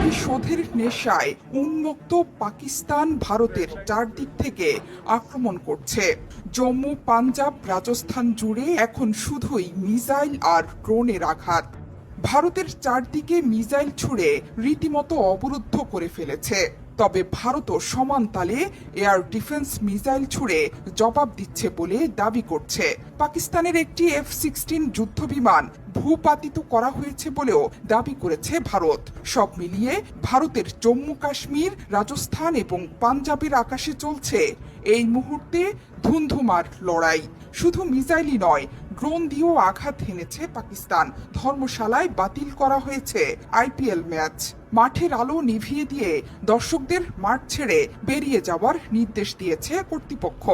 প্রতিশোধের নেশায় উন্মুক্ত পাকিস্তান ভারতের চারদিক থেকে আক্রমণ করছে। জম্মু, পাঞ্জাব, রাজস্থান জুড়ে এখন শুধুই মিসাইল আর ড্রোনের আঘাত। ভারতের চারদিকে মিসাইল ছুড়ে রীতিমতো অবরুদ্ধ করে ফেলেছে। তবে ভারতও সমান তালে এয়ার ডিফেন্স মিসাইল ছুড়ে জবাব দিচ্ছে বলে দাবি করছে। পাকিস্তানের একটি F-16 যুদ্ধবিমান ভূপাতিত করা হয়েছে বলেও দাবি করেছে ভারত। সব মিলিয়ে ভারতের জম্মু কাশ্মীর, রাজস্থান এবং পাঞ্জাবের আকাশে চলছে এই মুহূর্তে ধুন্ধুমার লড়াই। শুধু মিসাইলই নয়, ড্রোন দিয়েও আঘাত হেনেছে পাকিস্তান। ধর্মশালায় বাতিল করা হয়েছে IPL ম্যাচ। মাঠের আলো নিভিয়ে দিয়ে দর্শকদের মাঠ ছেড়ে বেরিয়ে যাওয়ার নির্দেশ দিয়েছে কর্তৃপক্ষ।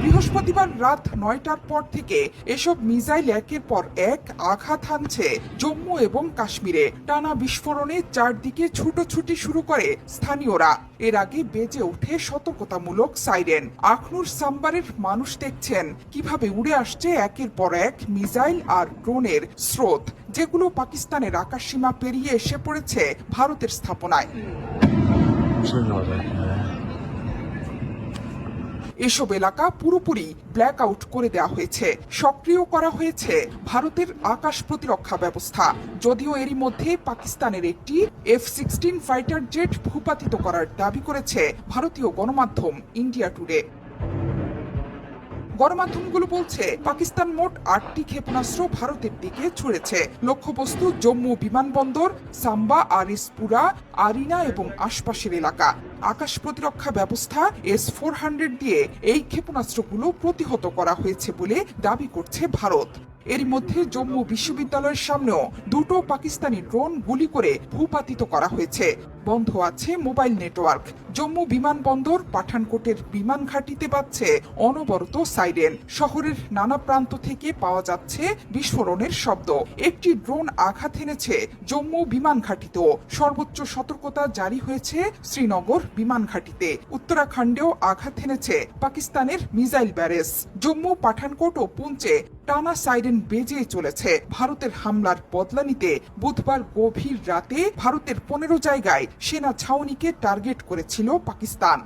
বৃহস্পতিবার রাত 9টার পর থেকে এসব মিসাইল একের পর এক আঘাত হানছে জম্মু এবং কাশ্মীরে। টানা বিস্ফোরণে চারদিকে ছুটোছুটি শুরু করে স্থানীয়রা। এর আগে বেজে ওঠে সতর্কতামূলক সাইরেন। আখনুর সাম্বারের মানুষ দেখছেন কিভাবে উড়ে আসছে একের পর এক মিসাইল আর ড্রোনের স্রোত, যেগুলো পাকিস্তানের আকাশসীমা পেরিয়ে এসে পড়েছে ভারতের স্থাপনায়। এসব এলাকা পুরোপুরি ব্ল্যাক আউট করে দেওয়া হয়েছে। সক্রিয় করা হয়েছে ভারতের আকাশ প্রতিরক্ষা ব্যবস্থা। যদিও এরই মধ্যে পাকিস্তানের একটি F-16 ফাইটার জেট ভূপাতিত করার দাবি করেছে ভারতীয় গণমাধ্যম ইন্ডিয়া টুডে। গণমাধ্যমগুলো বলছে পাকিস্তান মোট 8টি ক্ষেপণাস্ত্র ভারতের দিকে ছুড়েছে। লক্ষ্যবস্তু জম্মু বিমানবন্দর, সাম্বা, আরিসপুরা, আরিনা এবং আশপাশের এলাকা। আকাশ প্রতিরক্ষা ব্যবস্থা S-400 দিয়ে এই ক্ষেপণাস্ত্রগুলো প্রতিহত করা হয়েছে বলে দাবি করছে ভারত। এরই মধ্যে জম্মু বিশ্ববিদ্যালয়ের সামনেও দুটো পাকিস্তানি ড্রোন গুলি করে ভূপাতিত করা হয়েছে। বন্ধ আছে মোবাইল নেটওয়ার্ক। জম্মু বিমানবন্দর, পাঠানকোটের বিমান ঘাঁটিতে বাজছে অনবরত সাইরেন। শহরের নানা প্রান্ত থেকে পাওয়া যাচ্ছে বিস্ফোরণের শব্দ। একটি ড্রোন আঘাত এনেছে জম্মু বিমান ঘাঁটিতেও। সর্বোচ্চ সতর্কতা জারি হয়েছে শ্রীনগর বিমান ঘাঁটিতে। উত্তরাখণ্ডেও আঘাত এনেছে পাকিস্তানের মিসাইল ব্যারেজ। জম্মু, পাঠানকোট ও পুঞ্চে টানা সাইরেন বেজে চলেছে। ভারতের হামলার বদলা নিতে বুধবার গভীর রাতে ভারতের 15 জায়গায় সেনা ছাউনিকে টার্গেট করেছিল পাকিস্তান।